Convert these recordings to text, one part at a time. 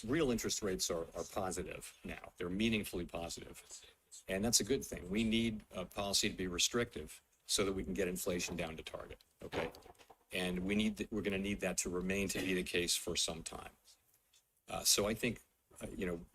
real interest rates are positive now. They're meaningfully positive. And that's a good thing. We need a policy to be restrictive so that we can get inflation down to target, okay? And we're going to need that to remain to be the case for some time. So I think,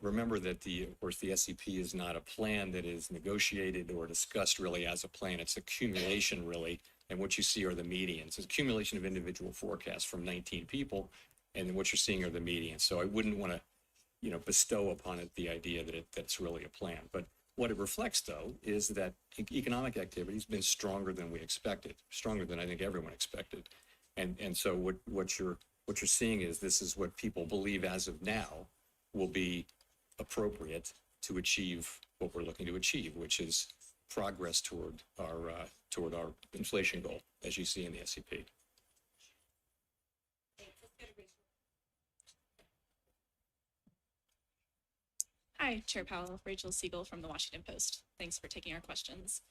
remember that of course, the SEP is not a plan that is negotiated or discussed really as a plan. It's accumulation really. And what you see are the medians. It's accumulation of individual forecasts from 19 people. And then what you're seeing are the medians. So I wouldn't want to, bestow upon it the idea that that's really a plan. But what it reflects, though, is that economic activity has been stronger than we expected, stronger than I think everyone expected. And so what you're seeing is this is what people believe as of now will be appropriate to achieve what we're looking to achieve, which is progress toward our inflation goal, as you see in the SEP. Hi, Chair Powell. Rachel Siegel from the Washington Post. Thanks for taking our questions.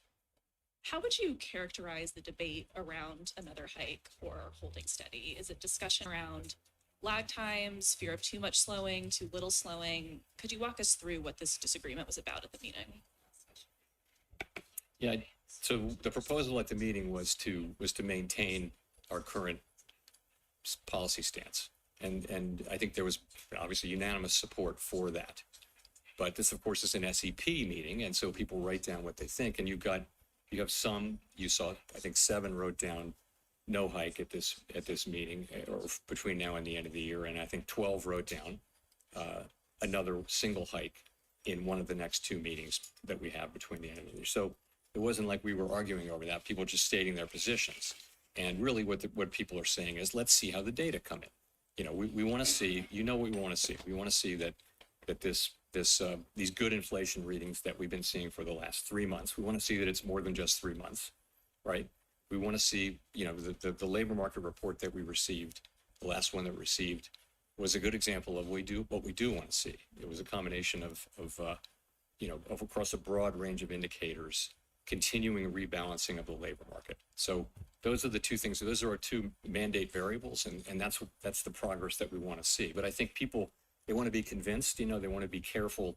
How would you characterize the debate around another hike or holding steady? Is it discussion around lag times, fear of too much slowing, too little slowing? Could you walk us through what this disagreement was about at the meeting? Yeah, so the proposal at the meeting was to maintain our current policy stance. And I think there was obviously unanimous support for that. But this, of course, is an SEP meeting, and so people write down what they think. And you have some, you saw, I think 7 wrote down no hike at this meeting, or between now and the end of the year, and I think 12 wrote down another single hike in one of the next 2 meetings that we have between the end of the year. So it wasn't like we were arguing over that. People were just stating their positions. And really what people are saying is, let's see how the data come in. We want to see, what we want to see. We want to see that these good inflation readings that we've been seeing for the last 3 months. We want to see that it's more than just 3 months, right? We want to see, the labor market report that we received, the last one that we received, was a good example of what we do want to see. It was a combination of across a broad range of indicators, continuing rebalancing of the labor market. So those are the 2 things. Those are our 2 mandate variables, and that's the progress that we want to see. But I think people, they want to be convinced, they want to be careful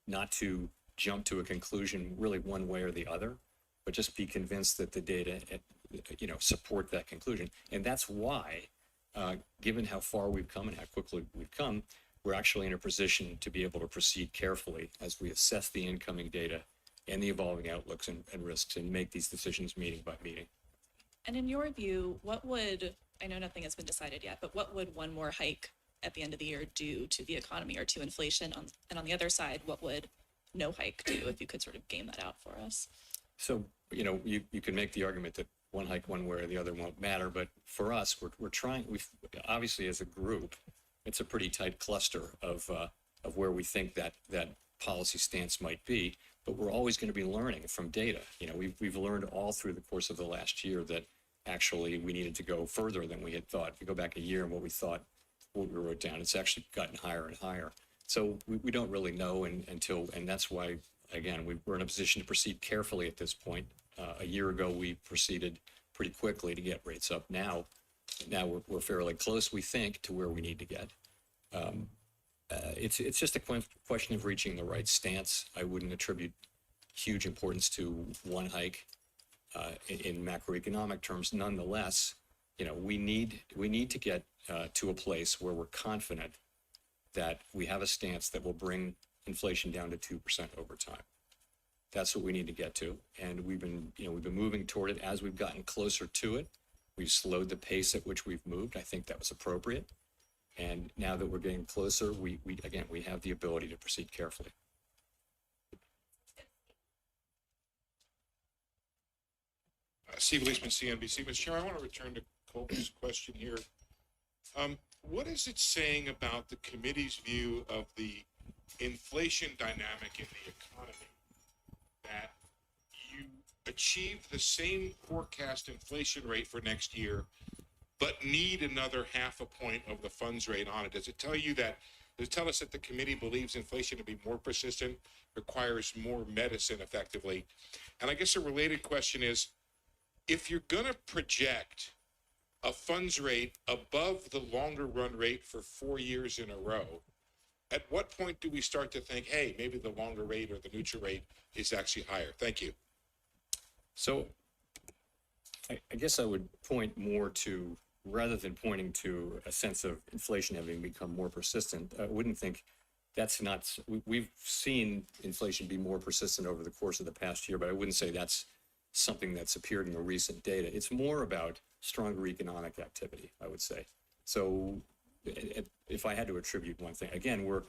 not to jump to a conclusion really one way or the other, but just be convinced that the data, support that conclusion. And that's why, given how far we've come and how quickly we've come, we're actually in a position to be able to proceed carefully as we assess the incoming data and the evolving outlooks and risks and make these decisions meeting by meeting. And in your view, I know nothing has been decided yet, but what would one more hike at the end of the year do to the economy or to inflation? And on the other side, what would no hike do, if you could sort of game that out for us? So, you can make the argument that one hike one way or the other won't matter, but for us, we're trying, obviously as a group, it's a pretty tight cluster of where we think that policy stance might be, but we're always going to be learning from data. We've learned all through the course of the last year that actually we needed to go further than we had thought. If you go back a year and what we wrote down, it's actually gotten higher and higher. So we don't really know and that's why, again, we're in a position to proceed carefully at this point. A year ago, we proceeded pretty quickly to get rates up. Now we're fairly close, we think, to where we need to get. It's just a question of reaching the right stance. I wouldn't attribute huge importance to one hike in macroeconomic terms. Nonetheless, we need to get to a place where we're confident that we have a stance that will bring inflation down to 2% over time. That's what we need to get to, and we've been moving toward it. As we've gotten closer to it, we've slowed the pace at which we've moved. I think that was appropriate. And now that we're getting closer, we have the ability to proceed carefully. Steve Leisman, CNBC. Mr. Chair, I want to return to Colby's question here. What is it saying about the committee's view of the inflation dynamic in the economy that you achieve the same forecast inflation rate for next year, but need another 0.5 point of the funds rate on it? Does it tell us that the committee believes inflation to be more persistent, requires more medicine effectively? And I guess a related question is, if you're going to project a funds rate above the longer run rate for 4 years in a row, at what point do we start to think, hey, maybe the longer rate or the neutral rate is actually higher? Thank you. So I guess I would point more to, rather than pointing to a sense of inflation having become more persistent, I wouldn't think that's not, we've seen inflation be more persistent over the course of the past year, but I wouldn't say that's something that's appeared in the recent data. It's more about stronger economic activity, I would say. So if I had to attribute one thing, again, we're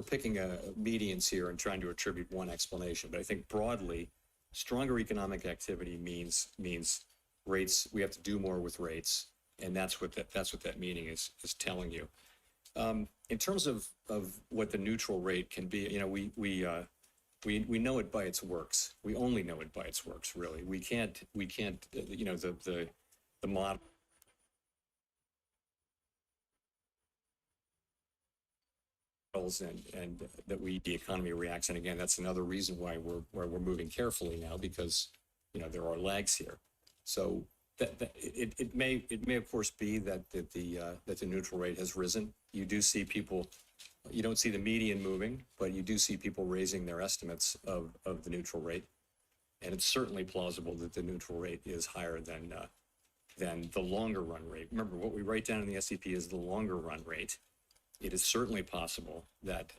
picking medians here and trying to attribute one explanation, but I think broadly, stronger economic activity means rates. We have to do more with rates, and that's what that meaning is telling you. In terms of what the neutral rate can be, you know, we know it by its works. We only know it by its works, really. We can't you know, the model and that the economy reacts. And again, that's another reason why we're moving carefully now, because, you know, there are lags here. So it may of course be that the neutral rate has risen. You do see people, you don't see the median moving, but you do see people raising their estimates of the neutral rate. And it's certainly plausible that the neutral rate is higher than the longer run rate. Remember, what we write down in the SEP is the longer run rate. It is certainly possible that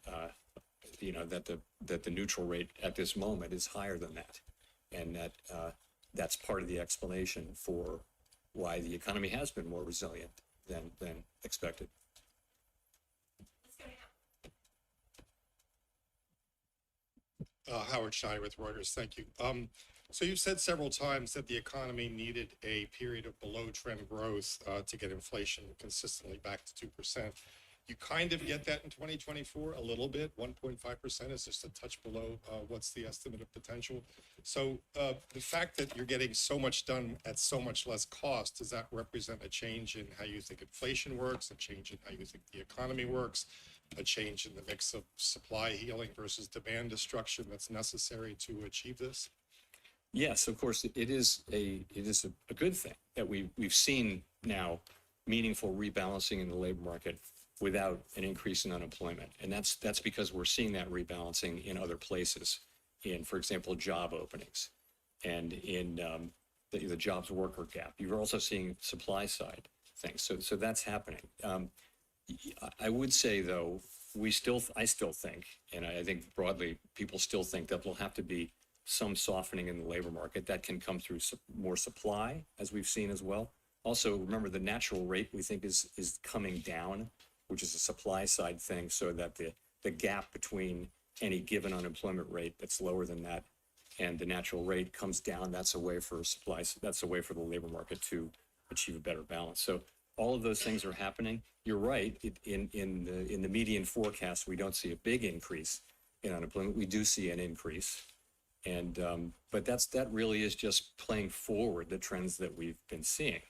you know, that the neutral rate at this moment is higher than that, and that that's part of the explanation for why the economy has been more resilient than expected. Howard Schneider with Reuters. Thank you. So you've said several times that the economy needed a period of below trend growth to get inflation consistently back to 2%. You kind of get that in 2024, a little bit. 1.5% is just a touch below what's the estimate of potential. So the fact that you're getting so much done at so much less cost, does that represent a change in how you think inflation works, a change in how you think the economy works, a change in the mix of supply healing versus demand destruction that's necessary to achieve this? Yes, of course, it is a good thing that we've seen now meaningful rebalancing in the labor market without an increase in unemployment. And that's because we're seeing that rebalancing in other places, in, for example, job openings and in the jobs worker gap. You're also seeing supply side things. So that's happening. I would say, though, I still think, and I think broadly, people still think that there'll have to be some softening in the labor market that can come through more supply, as we've seen as well. Also, remember, the natural rate we think is coming down, which is a supply side thing, so that the gap between any given unemployment rate that's lower than that and the natural rate comes down. That's a way for that's a way for the labor market to achieve a better balance. So all of those things are happening. You're right. In the median forecast, we don't see a big increase in unemployment. We do see an increase, and but that really is just playing forward the trends that we've been seeing.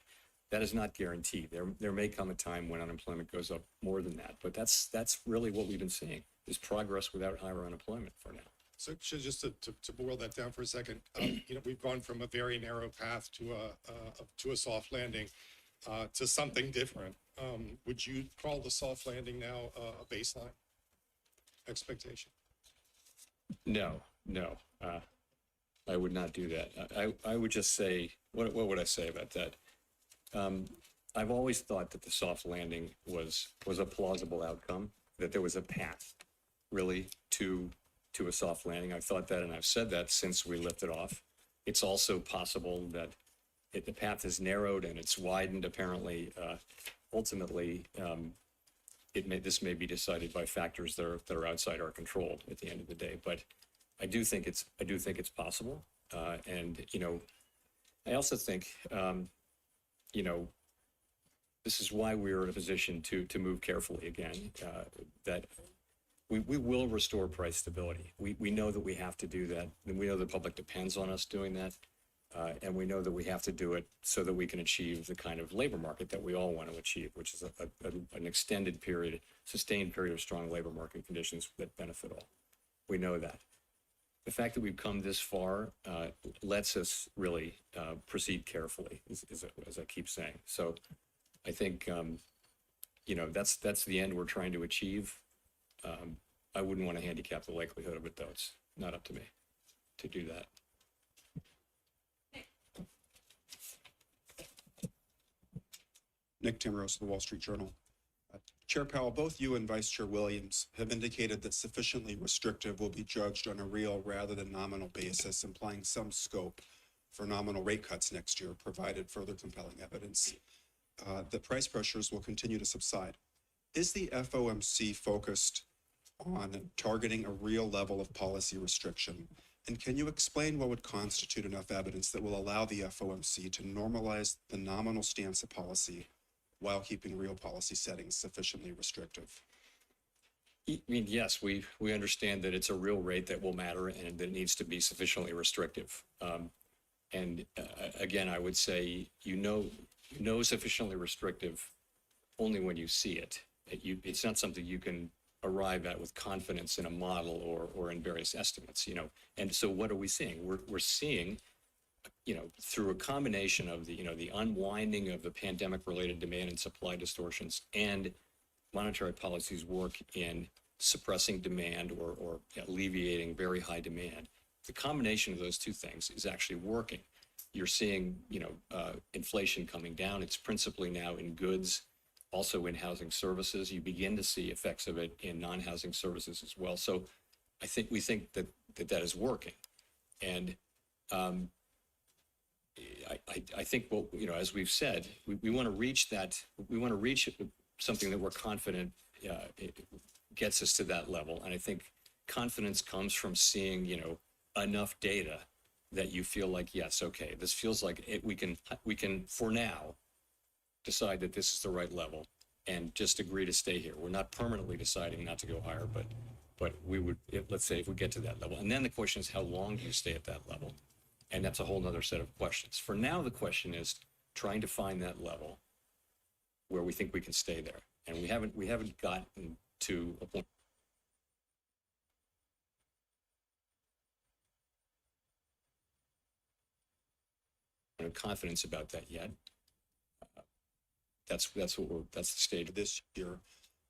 That is not guaranteed. There may come a time when unemployment goes up more than that, but that's really what we've been seeing, is progress without higher unemployment for now. So just to boil that down for a second, you know, we've gone from a very narrow path to a soft landing to something different. Would you call the soft landing now a baseline expectation? No, I would not do that. I would just say, what would I say about that? I've always thought that the soft landing was a plausible outcome, that there was a path really to a soft landing. I've thought that, and I've said that since we lifted off. It's also possible that the path has narrowed and it's widened. Apparently, ultimately, this may be decided by factors that are outside our control at the end of the day. But I do think it's possible, and you know, I also think. You know, this is why we're in a position to move carefully again, that we will restore price stability. We know that we have to do that, and we know the public depends on us doing that, and we know that we have to do it so that we can achieve the kind of labor market that we all want to achieve, which is an extended period, sustained period of strong labor market conditions that benefit all. We know that. the fact that we've come this far lets us really proceed carefully, as I keep saying. So I think, that's the end we're trying to achieve. I wouldn't want to handicap the likelihood of it, though. It's not up to me to do that. Nick Timrose of the Wall Street Journal. Chair Powell, both you and Vice Chair Williams have indicated that sufficiently restrictive will be judged on a real rather than nominal basis, implying some scope for nominal rate cuts next year, provided further compelling evidence that price pressures will continue to subside. Is the FOMC focused on targeting a real level of policy restriction? And can you explain what would constitute enough evidence that will allow the FOMC to normalize the nominal stance of policy while keeping real policy settings sufficiently restrictive? I mean, yes, we understand that it's a real rate that will matter and that it needs to be sufficiently restrictive. Again, I would say, sufficiently restrictive only when you see it. It's not something you can arrive at with confidence in a model or in various estimates, And so what are we seeing? We're seeing, through a combination of the unwinding of the pandemic-related demand and supply distortions and monetary policy's work in suppressing demand or alleviating very high demand. The combination of those two things is actually working. You're seeing, inflation coming down. It's principally now in goods, also in housing services. You begin to see effects of it in non-housing services as well. So we think that is working. And I think, as we've said, we want to reach that. We want to reach something that we're confident it gets us to that level. And I think confidence comes from seeing, enough data that you feel like, yes, okay, this feels like we can for now decide that this is the right level and just agree to stay here. We're not permanently deciding not to go higher, but we would, let's say, if we get to that level. And then the question is, how long do you stay at that level? And that's a whole nother set of questions. For now, the question is trying to find that level where we think we can stay there. And we haven't gotten to a point. Confidence about that yet. That's the stage This year,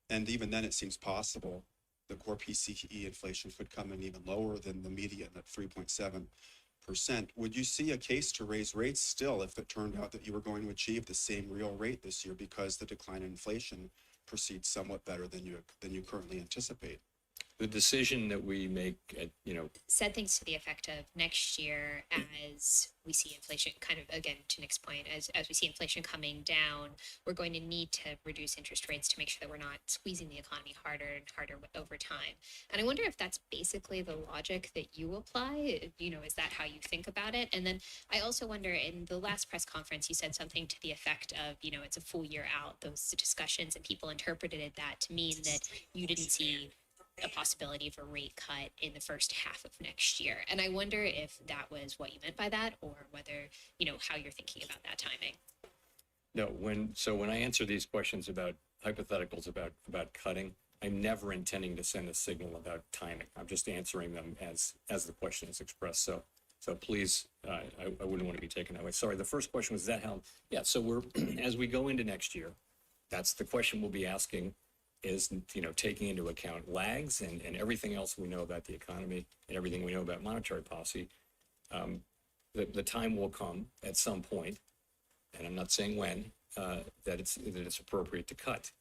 and even then it seems possible the core PCE inflation could come in even lower than the median at 3.7%. Would you see a case to raise rates still if it turned out that you were going to achieve the same real rate this year because the decline in inflation proceeds somewhat better than you currently anticipate? The decision that we make at, Said things to the effect of next year, as we see inflation kind of, again, to Nick's point, as we see inflation coming down, we're going to need to reduce interest rates to make sure that we're not squeezing the economy harder and harder over time. And I wonder if that's basically the logic that you apply, is that how you think about it? And then I also wonder, in the last press conference, you said something to the effect of, it's a full year out, those discussions, and people interpreted that to mean that you didn't see a possibility of a rate cut in the first half of next year. And I wonder if that was what you meant by that, or whether, how you're thinking about that timing. No, when I answer these questions about hypotheticals about cutting, I'm never intending to send a signal about timing. I'm just answering them as the question is expressed. So please, I wouldn't want to be taken that way. Sorry, the first question was that how? Yeah, so we're, as we go into next year, that's the question we'll be asking is, taking into account lags and everything else we know about the economy and everything we know about monetary policy. The time will come at some point, and I'm not saying when, that it's appropriate to cut.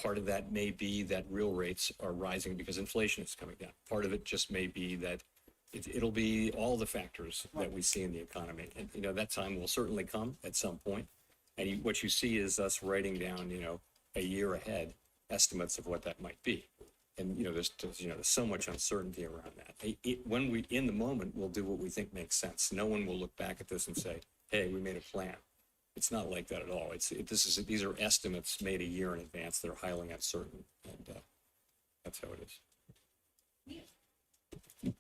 Part of that may be that real rates are rising because inflation is coming down. Part of it just may be that it'll be all the factors that we see in the economy. And, that time will certainly come at some point. And what you see is us writing down, a year ahead estimates of what that might be. And, there's so much uncertainty around that. When we, in the moment, we'll do what we think makes sense. No one will look back at this and say, hey, we made a plan. It's not like that at all. These are estimates made a year in advance that are highly uncertain, and that's how it is.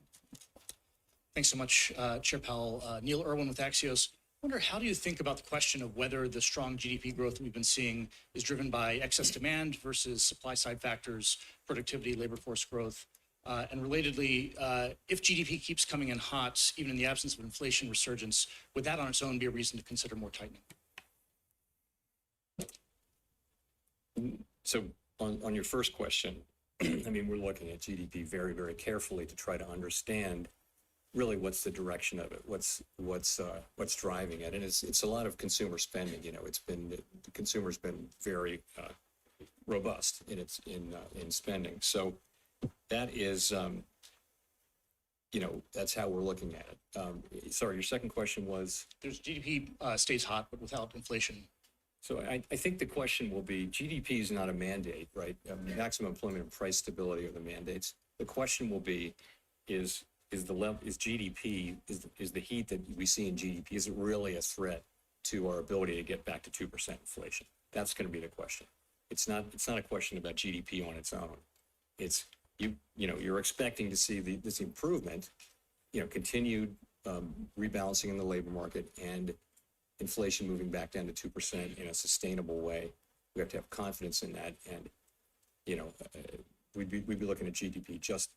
Thanks so much, Chair Powell. Neil Irwin with Axios. I wonder, how do you think about the question of whether the strong GDP growth we've been seeing is driven by excess demand versus supply side factors, productivity, labor force growth? And relatedly, if GDP keeps coming in hot, even in the absence of inflation resurgence, would that on its own be a reason to consider more tightening? So on your first question, I mean, we're looking at GDP very, very carefully to try to understand really what's the direction of it, what's driving it, and it's a lot of consumer spending. You know, the consumer's been very robust in spending. So that is, you know, that's how we're looking at it. Sorry, your second question was? There's GDP stays hot, but without inflation. So I think the question will be, GDP is not a mandate, right? Maximum employment and price stability are the mandates. The question will be, is GDP, is the heat that we see in GDP, is it really a threat to our ability to get back to 2% inflation? That's going to be the question. It's not a question about GDP on its own. It's, you know, you're expecting to see this improvement, you know, continued rebalancing in the labor market and inflation moving back down to 2% in a sustainable way. We have to have confidence in that, and you know, we'd be looking at GDP just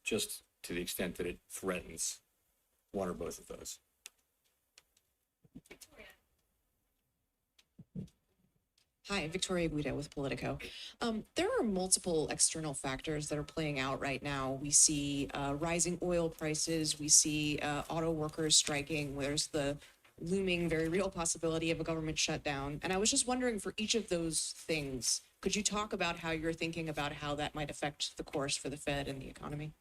to the extent that it threatens one or both of those. Hi, Victoria Guida with Politico. There are multiple external factors that are playing out right now. We see rising oil prices. We see auto workers striking. There's the looming, very real possibility of a government shutdown. And I was just wondering, for each of those things, could you talk about how you're thinking about how that might affect the course for the Fed and the economy?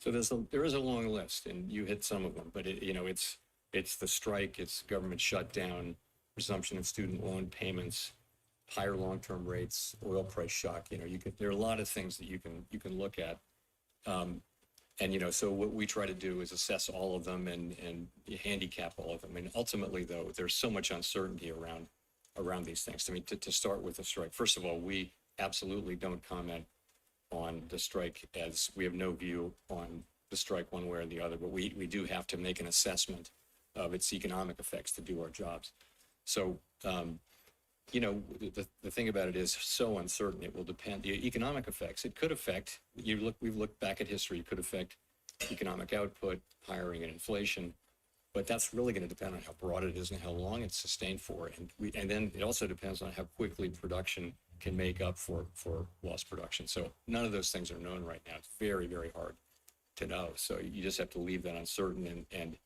So there is a long list, and you hit some of them. But you know, it's the strike, it's government shutdown, resumption of student loan payments, higher long-term rates, oil price shock. You know, there are a lot of things that you can look at. And, you know, so what we try to do is assess all of them and handicap all of them. And ultimately, though, there's so much uncertainty around these things. I mean, to start with the strike, first of all, we absolutely don't comment on the strike, as we have no view on the strike one way or the other, but we do have to make an assessment of its economic effects to do our jobs. So, you know, the thing about it is so uncertain. It will depend. The economic effects, it could affect, we've looked back at history, it could affect economic output, hiring, and inflation, but that's really going to depend on how broad it is and how long it's sustained for. And then it also depends on how quickly production can make up for lost production. So none of those things are known right now. It's very, very hard to know. So you just have to leave that uncertain, and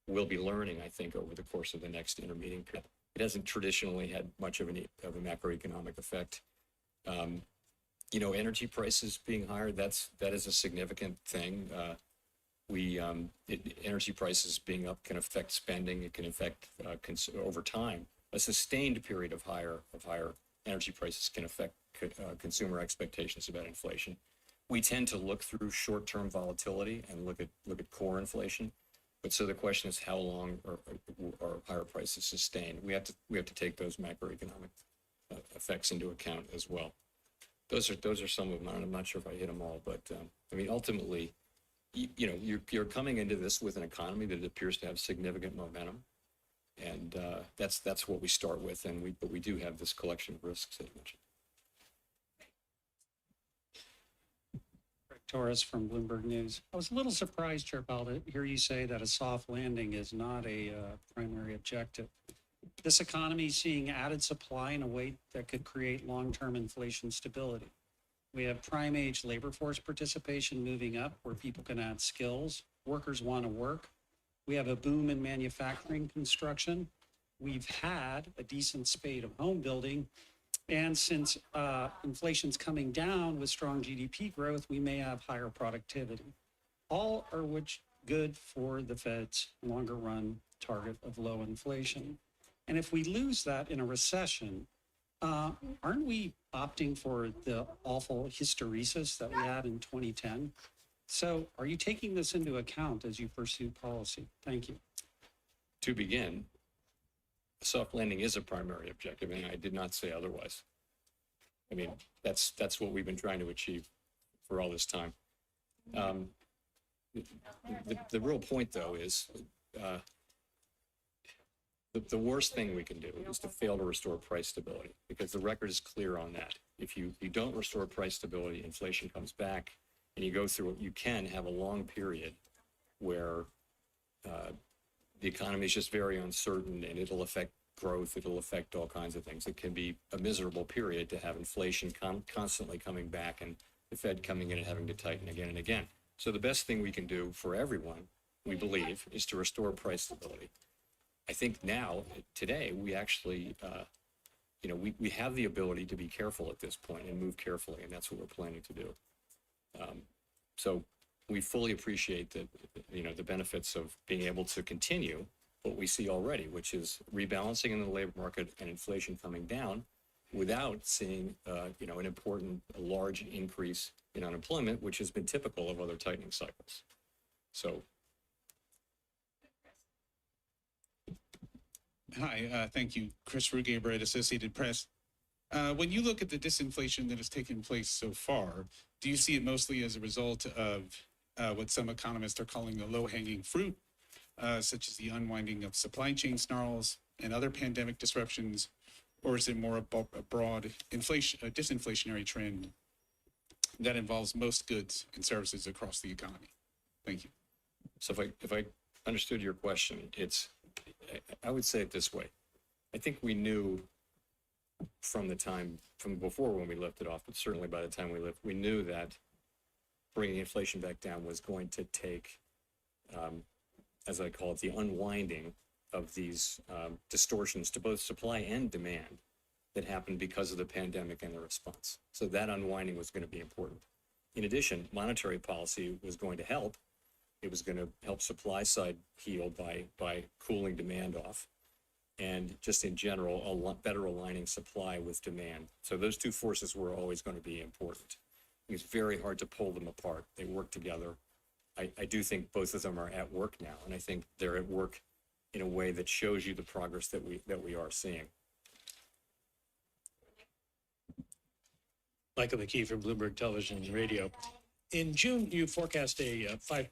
we'll be learning, I think, over the course of the next intermeeting period. It hasn't traditionally had much of a macroeconomic effect. You know, energy prices being higher, that is a significant thing. Energy prices being up can affect spending. It can affect over time. A sustained period of higher energy prices can affect consumer expectations about inflation. We tend to look through short-term volatility and look at core inflation. But so the question is, how long are higher prices sustained? We have to take those macroeconomic effects into account as well. Those are some of them. I'm not sure if I hit them all, but I mean, ultimately, you know, you're coming into this with an economy that appears to have significant momentum, and that's what we start with. But we do have this collection of risks that you mentioned. Torres from Bloomberg News. I was a little surprised, Chair Powell, to hear you say that a soft landing is not a primary objective. This economy is seeing added supply in a way that could create long-term inflation stability. We have prime age labor force participation moving up, where people can add skills. Workers want to work. We have a boom in manufacturing construction. We've had a decent spate of home building. And since inflation's coming down with strong GDP growth, we may have higher productivity. All are which good for the Fed's longer run target of low inflation. And if we lose that in a recession, aren't we opting for the awful hysteresis that we had in 2010? So are you taking this into account as you pursue policy? Thank you. To begin, a soft landing is a primary objective, and I did not say otherwise. I mean, that's what we've been trying to achieve for all this time. The real point, though, is The worst thing we can do is to fail to restore price stability, because the record is clear on that. If you don't restore price stability, inflation comes back, and you go through it, you can have a long period where the economy is just very uncertain, and it'll affect growth, it'll affect all kinds of things. It can be a miserable period to have inflation constantly coming back and the Fed coming in and having to tighten again and again. So the best thing we can do for everyone, we believe, is to restore price stability. I think now, today, we actually, we have the ability to be careful at this point and move carefully, and that's what we're planning to do. So we fully appreciate that, the benefits of being able to continue what we see already, which is rebalancing in the labor market and inflation coming down without seeing, an important, large increase in unemployment, which has been typical of other tightening cycles. So. Hi, thank you. Chris Rugaber at Associated Press. When you look at the disinflation that has taken place so far, do you see it mostly as a result of what some economists are calling the low-hanging fruit, such as the unwinding of supply chain snarls and other pandemic disruptions, or is it more a broad disinflationary trend that involves most goods and services across the economy? Thank you. So if I understood your question, I would say it this way. I think we knew from before when we lifted off, but certainly by the time we knew that bringing inflation back down was going to take, as I call it, the unwinding of these distortions to both supply and demand that happened because of the pandemic and the response. So that unwinding was going to be important. In addition, monetary policy was going to help. It was going to help supply side heal by cooling demand off, and just in general, a lot better aligning supply with demand. So those two forces were always going to be important. It's very hard to pull them apart. They work together. I do think both of them are at work now, and I think they're at work in a way that shows you the progress that we are seeing. Michael McKee from Bloomberg Television and Radio. In June, you forecast a 5.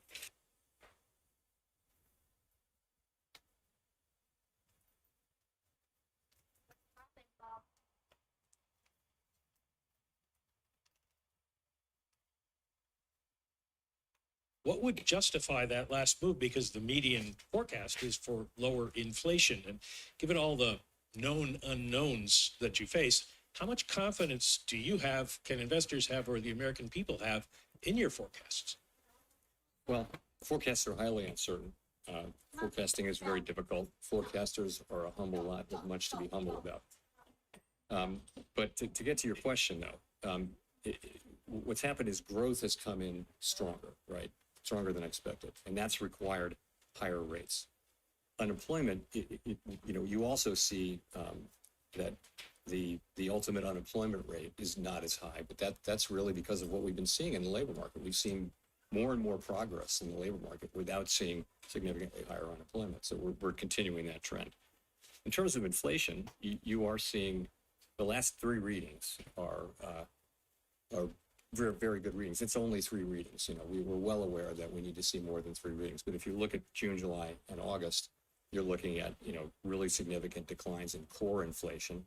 What would justify that last move? Because the median forecast is for lower inflation. And given all the known unknowns that you face, how much confidence do you have, can investors have, or the American people have in your forecasts? Well, forecasts are highly uncertain. Forecasting is very difficult. Forecasters are a humble lot with much to be humble about. But to get to your question, though, what's happened is growth has come in stronger, right? Stronger than expected, and that's required higher rates. Unemployment, you also see that the ultimate unemployment rate is not as high, but that's really because of what we've been seeing in the labor market. We've seen more and more progress in the labor market without seeing significantly higher unemployment. So we're continuing that trend. In terms of inflation, you are seeing the last 3 readings are very, very good readings. It's only 3 readings. We were well aware that we need to see more than 3 readings. But if you look at June, July, and August, you're looking at, really significant declines in core inflation,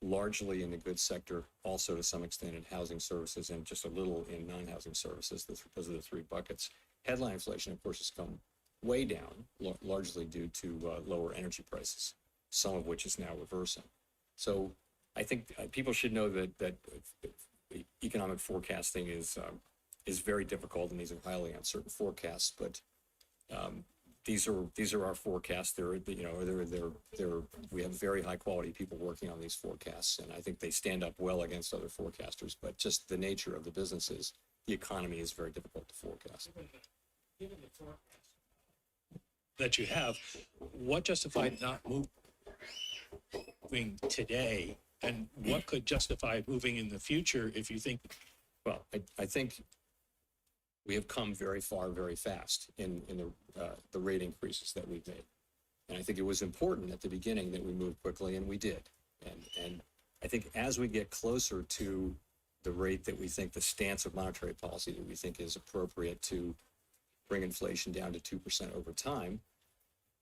largely in the goods sector, also to some extent in housing services, and just a little in non-housing services. Those are the 3 buckets. Headline inflation, of course, has come way down, largely due to lower energy prices, some of which is now reversing. So I think people should know that economic forecasting is very difficult, and these are highly uncertain forecasts. But these are our forecasts. We have very high quality people working on these forecasts, and I think they stand up well against other forecasters. But just the nature of the business is the economy is very difficult to forecast. Given the forecast that you have, what justified not moving today? And what could justify moving in the future if you think? Well, I think we have come very far, very fast in the rate increases that we've made. And I think it was important at the beginning that we moved quickly, and we did. And I think as we get closer to the rate that we think, the stance of monetary policy that we think is appropriate to bring inflation down to 2% over time,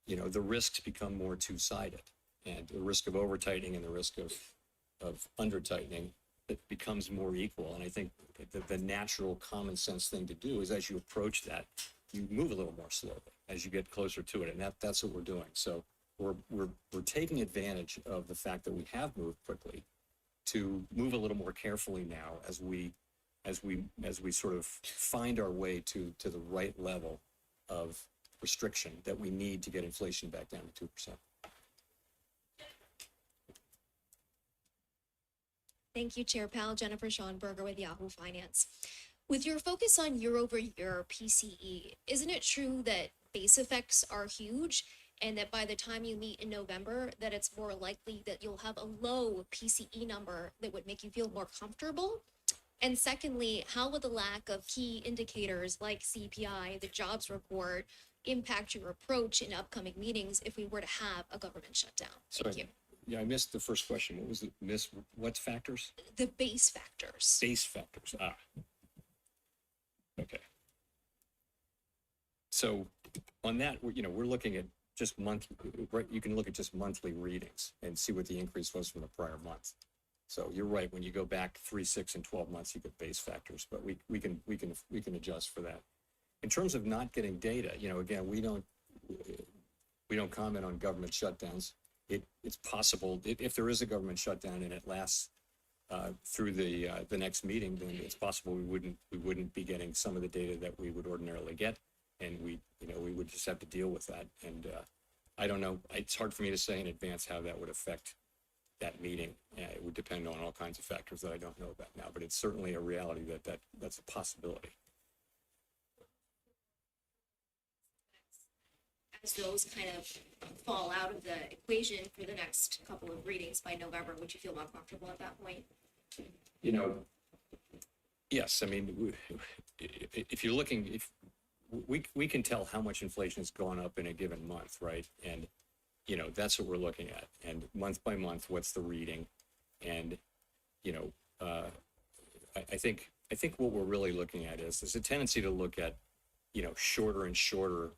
the risks become more two-sided. and the risk of over tightening and the risk of under tightening, it becomes more equal. And I think the natural common sense thing to do is as you approach that, you move a little more slowly as you get closer to it. And that's what we're doing. So we're taking advantage of the fact that we have moved quickly to move a little more carefully now as we sort of find our way to the right level of restriction that we need to get inflation back down to 2%. Thank you, Chair Powell. Jennifer Schonberger with Yahoo Finance. With your focus on year-over-year PCE, isn't it true that base effects are huge and that by the time you meet in November, that it's more likely that you'll have a low PCE number that would make you feel more comfortable? And secondly, how will the lack of key indicators like CPI, the jobs report, impact your approach in upcoming meetings if we were to have a government shutdown? Thank you. Yeah, I missed the first question. What was it? What factors? The base factors. Base factors. Okay. So on that, we're looking at just right? You can look at just monthly readings and see what the increase was from the prior month. So you're right. When you go back 3, 6, and 12 months, you get base factors, but we can adjust for that. In terms of not getting data, again, we don't comment on government shutdowns. It's possible if there is a government shutdown and it lasts through the next meeting, then it's possible we wouldn't be getting some of the data that we would ordinarily get, and we would just have to deal with that. And I don't know. It's hard for me to say in advance how that would affect that meeting. It would depend on all kinds of factors that I don't know about now, but it's certainly a reality that's a possibility. As those kind of fall out of the equation for the next couple of readings by November, would you feel more comfortable at that point? Yes. I mean, if you're looking, if we can tell how much inflation has gone up in a given month, right? And that's what we're looking at. And month by month, what's the reading? And I think what we're really looking at is there's a tendency to look at shorter and shorter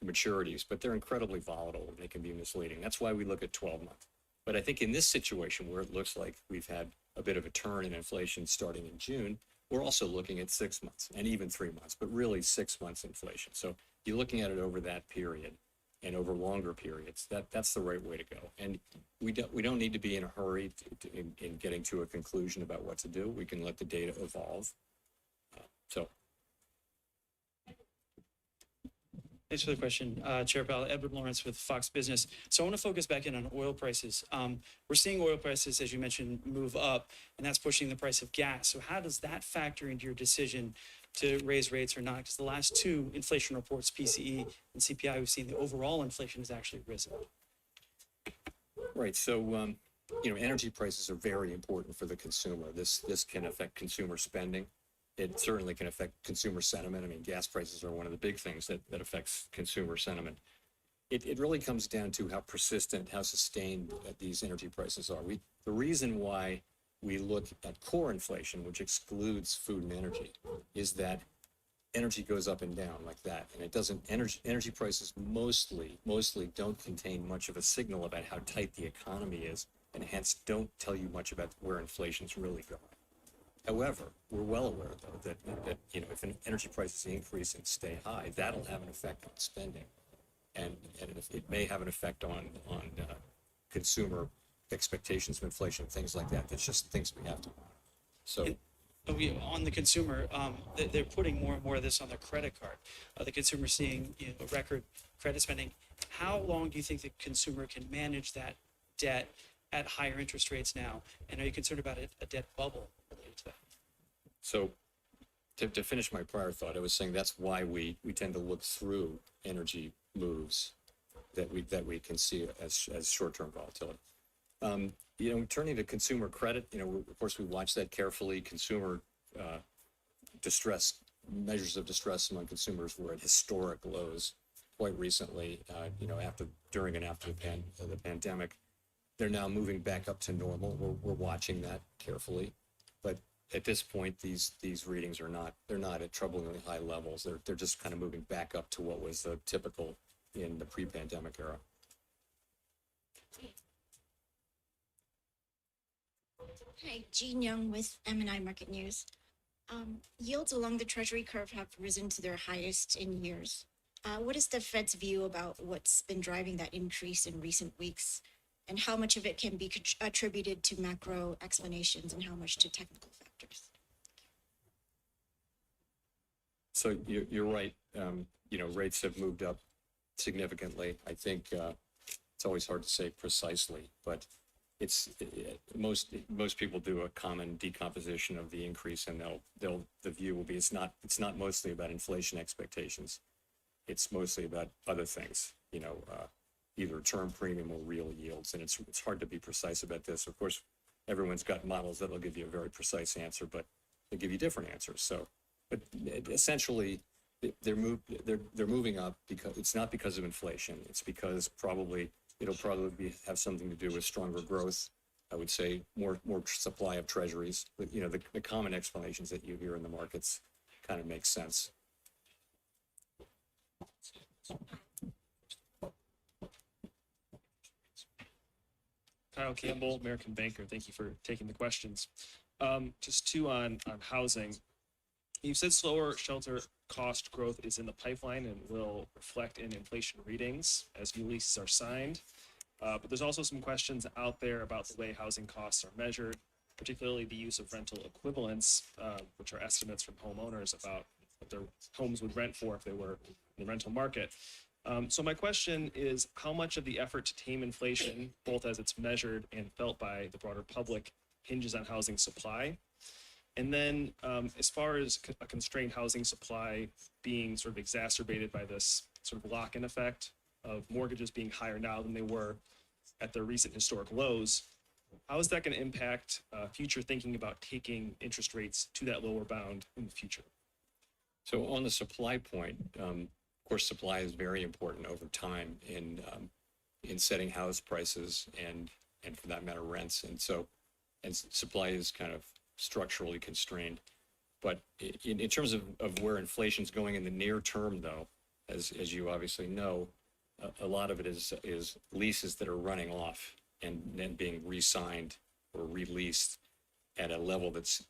maturities, but they're incredibly volatile and they can be misleading. That's why we look at 12 months. But I think in this situation where it looks like we've had a bit of a turn in inflation starting in June, we're also looking at 6 months and even 3 months, but really 6 months inflation. So you're looking at it over that period and over longer periods. That's the right way to go. And we don't need to be in a hurry in getting to a conclusion about what to do. We can let the data evolve. Thanks for the question, Chair Powell. Edward Lawrence with Fox Business. So I want to focus back in on oil prices. We're seeing oil prices, as you mentioned, move up, and that's pushing the price of gas. So how does that factor into your decision to raise rates or not? Because the last two inflation reports, PCE and CPI, we've seen the overall inflation has actually risen. Right. So, energy prices are very important for the consumer. This can affect consumer spending. It certainly can affect consumer sentiment. I mean, gas prices are one of the big things that affects consumer sentiment. It really comes down to how persistent, how sustained these energy prices are. The reason why we look at core inflation, which excludes food and energy, is that energy goes up and down like that. And it doesn't, energy prices mostly don't contain much of a signal about how tight the economy is, and hence don't tell you much about where inflation's really going. However, we're well aware, though, that if energy prices increase and stay high, that'll have an effect on spending, and it may have an effect on consumer expectations of inflation, things like that. That's just things we have to monitor. So, on the consumer, they're putting more and more of this on their credit card. The consumer seeing record credit spending. How long do you think the consumer can manage that debt at higher interest rates now? And are you concerned about a debt bubble related to that? So to finish my prior thought, I was saying that's why we tend to look through energy moves that we can see as short-term volatility. Turning to consumer credit, of course we watch that carefully. Consumer distress, measures of distress among consumers were at historic lows quite recently, during and after the pandemic. They're now moving back up to normal. We're watching that carefully, but at this point, these readings they're not at troublingly high levels. They're just kind of moving back up to what was typical in the pre-pandemic era. Hi, Jean Young with M&I Market News. Yields along the Treasury curve have risen to their highest in years. What is the Fed's view about what's been driving that increase in recent weeks? And how much of it can be attributed to macro explanations and how much to technical factors? So you're right. Rates have moved up significantly. I think it's always hard to say precisely, but most people do a common decomposition of the increase, and the view will be it's not mostly about inflation expectations. It's mostly about other things, either term premium or real yields, and it's hard to be precise about this. Of course, everyone's got models that'll give you a very precise answer, but they give you different answers. So, but essentially, they're moving up because it's not because of inflation. It's because it'll probably have something to do with stronger growth. I would say more supply of treasuries. But the common explanations that you hear in the markets kind of make sense. Kyle Campbell, American Banker. Thank you for taking the questions. Just two on housing. You said slower shelter cost growth is in the pipeline and will reflect in inflation readings as new leases are signed. But there's also some questions out there about the way housing costs are measured, particularly the use of rental equivalents, which are estimates from homeowners about what their homes would rent for if they were in the rental market. So my question is, how much of the effort to tame inflation, both as it's measured and felt by the broader public, hinges on housing supply? And then as far as a constrained housing supply being sort of exacerbated by this sort of lock-in effect of mortgages being higher now than they were at their recent historic lows, how is that going to impact future thinking about taking interest rates to that lower bound in the future? So on the supply point, of course, supply is very important over time in setting house prices and for that matter rents, and supply is kind of structurally constrained. But in terms of where inflation's going in the near term, though, as you obviously know, a lot of it is leases that are running off and then being re-signed or released at a level that's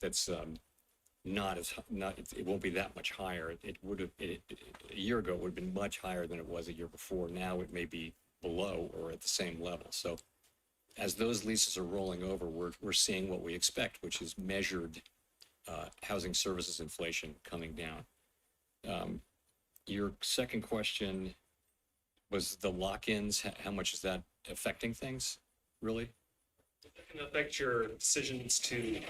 it won't be that much higher. A year ago it would have been much higher than it was a year before. Now it may be below or at the same level. So as those leases are rolling over, we're seeing what we expect, which is measured housing services inflation coming down. Your second question was the lock-ins. How much is that affecting things, really? It can affect your decisions to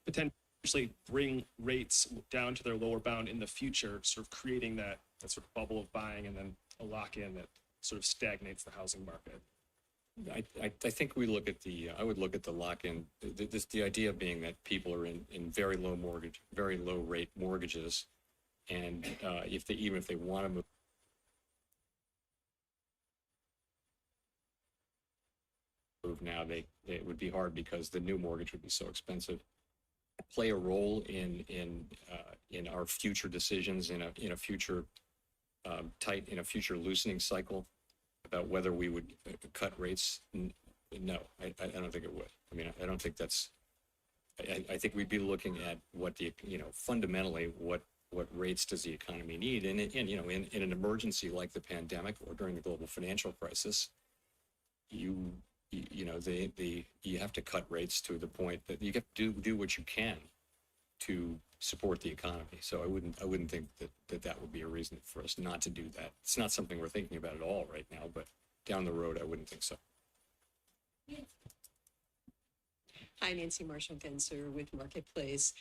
potentially bring rates down to their lower bound in the future, sort of creating that sort of bubble of buying and then a lock-in that sort of stagnates the housing market. I think we look at I would look at the lock-in, the idea being that people are in very low rate mortgages, and even if they want to move now, it would be hard because the new mortgage would be so expensive. Play a role in our future decisions in a future loosening cycle about whether we would cut rates. No, I don't think it would. I mean, I don't think that's. I think we'd be looking at what fundamentally what rates does the economy need, and in an emergency like the pandemic or during the global financial crisis, you have to cut rates to the point that you have to do what you can to support the economy. So I wouldn't think that would be a reason for us not to do that. It's not something we're thinking about at all right now, but down the road, I wouldn't think so. Hi, Nancy Marshall-Genzer with Marketplace.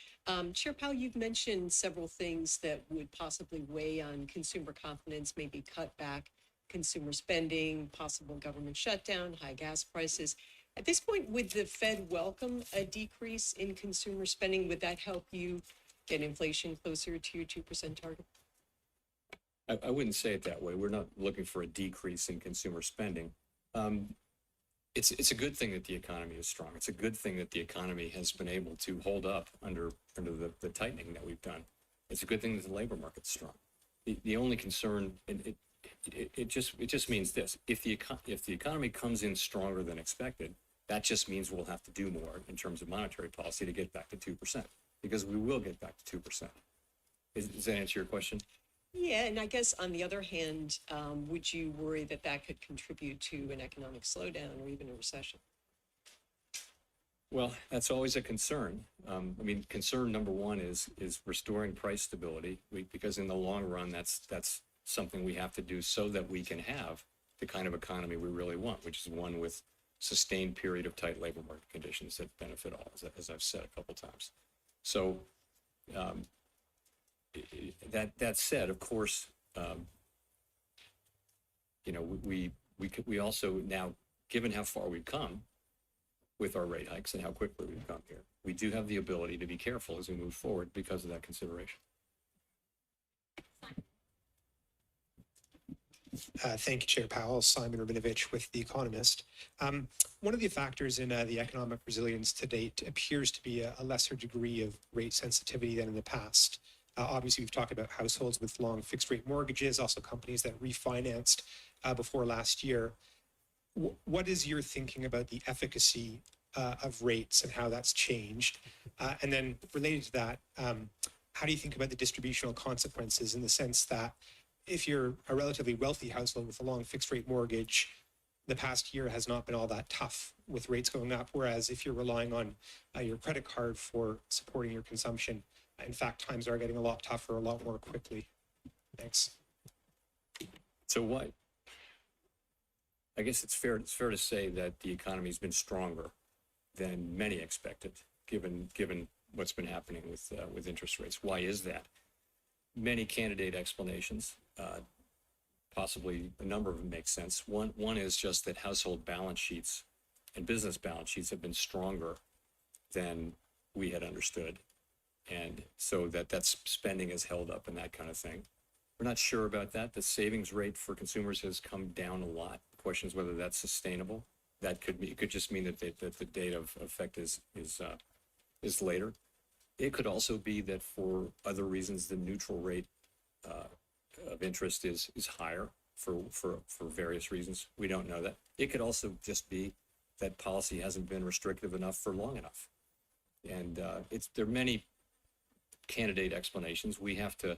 Chair Powell, you've mentioned several things that would possibly weigh on consumer confidence, maybe cut back consumer spending, possible government shutdown, high gas prices. At this point, would the Fed welcome a decrease in consumer spending? Would that help you get inflation closer to your 2% target? I wouldn't say it that way. We're not looking for a decrease in consumer spending. It's a good thing that the economy is strong. It's a good thing that the economy has been able to hold up under the tightening that we've done. It's a good thing that the labor market's strong. The only concern, and it just means this: if the economy comes in stronger than expected, That just means we'll have to do more in terms of monetary policy to get back to 2%, because we will get back to 2%. Does that answer your question? Yeah, and I guess on the other hand, would you worry that that could contribute to an economic slowdown or even a recession? Well, that's always a concern. I mean, concern number one is restoring price stability, because in the long run, that's something we have to do so that we can have the kind of economy we really want, which is one with sustained period of tight labor market conditions that benefit all, as I've said a couple times. So that said, of course, you know, we also now, given how far we've come with our rate hikes and how quickly we've come here, we do have the ability to be careful as we move forward because of that consideration. Thank you, Chair Powell. Simon Rabinovich with The Economist. One of the factors in the economic resilience to date appears to be a lesser degree of rate sensitivity than in the past. Obviously, we've talked about households with long fixed rate mortgages, also companies that refinanced before last year. What is your thinking about the efficacy of rates and how that's changed? And then related to that, how do you think about the distributional consequences, in the sense that if you're a relatively wealthy household with a long fixed rate mortgage, the past year has not been all that tough with rates going up, whereas if you're relying on your credit card for supporting your consumption, in fact, times are getting a lot tougher, a lot more quickly. Thanks. So I guess it's fair to say that the economy's been stronger than many expected, given what's been happening with interest rates. Why is that? Many candidate explanations. Possibly a number of them make sense. One is just that household balance sheets and business balance sheets have been stronger than we had understood, and so that's spending is held up and that kind of thing. We're not sure about that. The savings rate for consumers has come down a lot. The question is whether that's sustainable. That could be. It could just mean that the date of effect is later. It could also be that for other reasons, the neutral rate of interest is higher for various reasons. We don't know that. It could also just be that policy hasn't been restrictive enough for long enough. And there are many candidate explanations. We have to,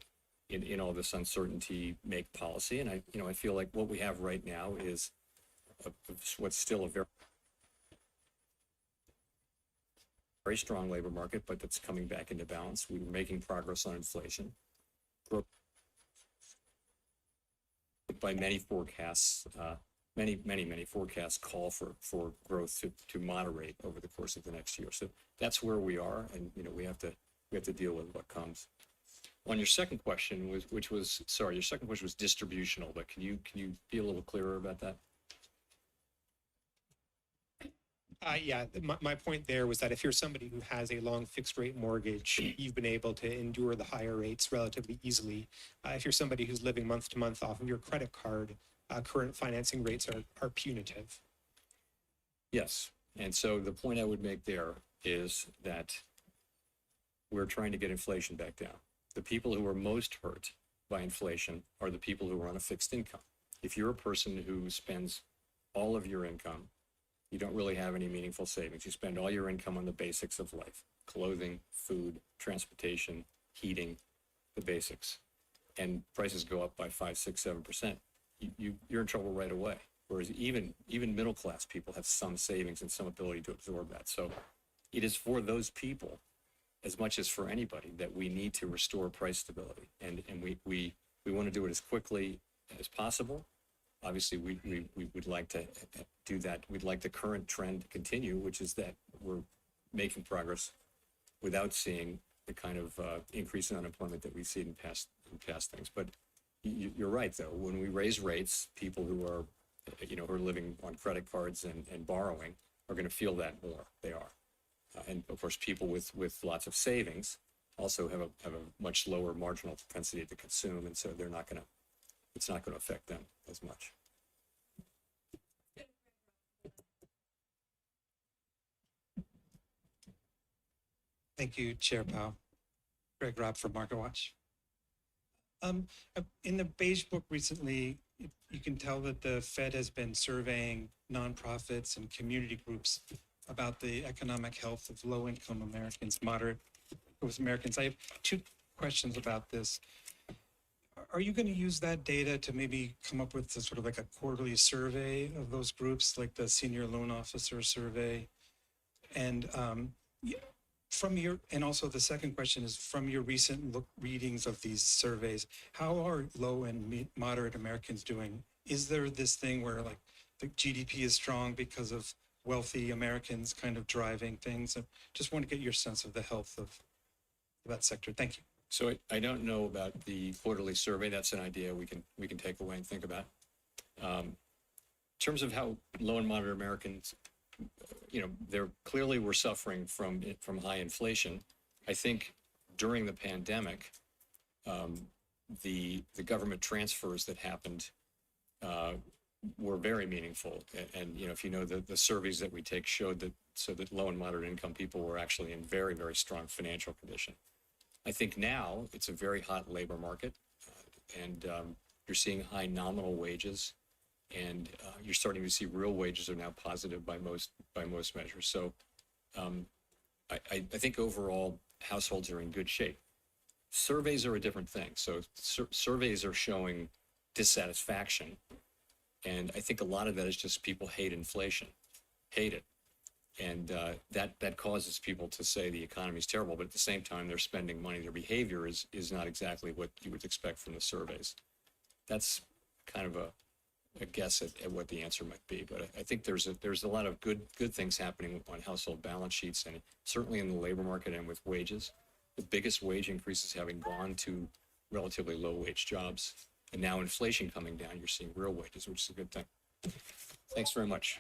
in all this uncertainty, make policy. And I feel like what we have right now is what's still a very strong labor market, but that's coming back into balance. We were making progress on inflation. By many forecasts, many forecasts call for growth to moderate over the course of the next year. So that's where we are, and we have to deal with what comes. On your second question, your second question was distributional, but can you be a little clearer about that? Yeah, my point there was that if you're somebody who has a long fixed rate mortgage, you've been able to endure the higher rates relatively easily. If you're somebody who's living month to month off of your credit card, current financing rates are punitive. Yes. And so the point I would make there is that we're trying to get inflation back down. The people who are most hurt by inflation are the people who are on a fixed income. If you're a person who spends all of your income, you don't really have any meaningful savings. You spend all your income on the basics of life: clothing, food, transportation, heating, the basics. And prices go up by 5, 6, 7%. You're in trouble right away. Whereas even middle class people have some savings and some ability to absorb that. So it is for those people, as much as for anybody, that we need to restore price stability. And we want to do it as quickly as possible. Obviously, we would like to do that. We'd like the current trend to continue, which is that we're making progress without seeing the kind of increase in unemployment that we've seen in past things. But you're right, though. When we raise rates, people who are, who are living on credit cards and borrowing are going to feel that more. They are. And of course, people with lots of savings also have a much lower marginal propensity to consume, and so it's not going to affect them as much. Thank you, Chair Powell. Greg Robb from MarketWatch. In the Beige Book recently, you can tell that the Fed has been surveying nonprofits and community groups about the economic health of low-income Americans, moderate with Americans. I have two questions about this. Are you going to use that data to maybe come up with sort of like a quarterly survey of those groups, like the senior loan officer survey? And and also the second question is, from your recent readings of these surveys, how are low and moderate Americans doing? Is there this thing where like the GDP is strong because of wealthy Americans kind of driving things? I just want to get your sense of the health of that sector. Thank you. So I don't know about the quarterly survey. That's an idea we can take away and think about. In terms of how low and moderate Americans, they're clearly were suffering from high inflation. I think during the pandemic, the government transfers that happened were very meaningful. And if you know the surveys that we take showed that low and moderate income people were actually in very, very strong financial condition. I think now it's a very hot labor market, and you're seeing high nominal wages, and you're starting to see real wages are now positive by most measures. So I think overall households are in good shape. Surveys are a different thing. So surveys are showing dissatisfaction, and I think a lot of that is just people hate inflation, hate it. And that causes people to say the economy is terrible, but at the same time, they're spending money. Their behavior is not exactly what you would expect from the surveys. That's kind of a guess at what the answer might be. But I think there's a lot of good things happening on household balance sheets, and certainly in the labor market and with wages. The biggest wage increases having gone to relatively low wage jobs, and now inflation coming down, you're seeing real wages, which is a good thing. Thanks very much.